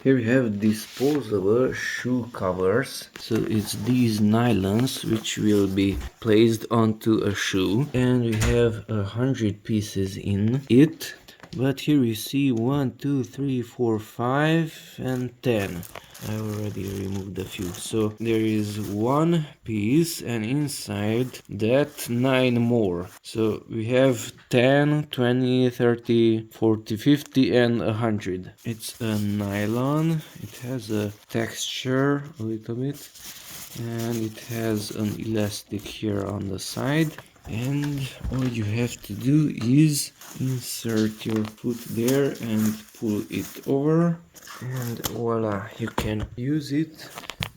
Here we have disposable shoe covers. So it's these nylons which will be placed onto a shoe, and we have 100 pieces in it. But here we see 1, 2, 3, 4, 5 and 10. I already removed a few. So there is one piece, and inside that 9 more. So we have 10, 20, 30, 40, 50 and 100. It's a nylon. It has a texture a little bit, and it has an elastic here on the side. And all you have to do is insert your foot there and pull it over, and voila, you can use it,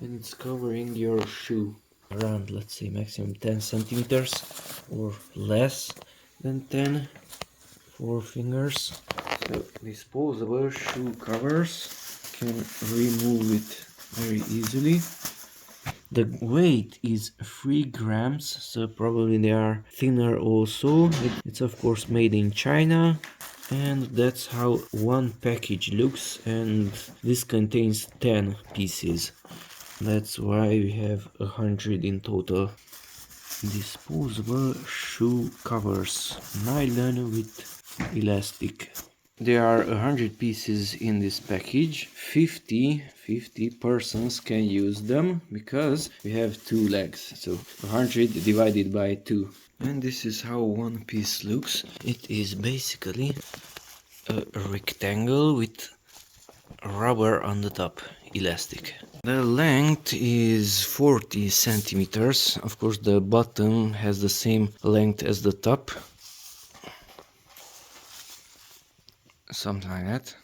and it's covering your shoe around, let's say, maximum 10 centimeters or less than 10, 4 fingers. So disposable shoe covers, can remove it very easily. The weight is 3 grams, so probably they are thinner also. It's of course made in China, and that's how one package looks, and this contains 10 pieces. That's why we have 100 in total. Disposable shoe covers, nylon with elastic. There are 100 pieces in this package. 50 persons can use them because we have 2 legs. So 100 divided by 2. And this is how one piece looks. It is basically a rectangle with rubber on the top, elastic. The length is 40 centimeters. Of course, the bottom has the same length as the top. Something like that.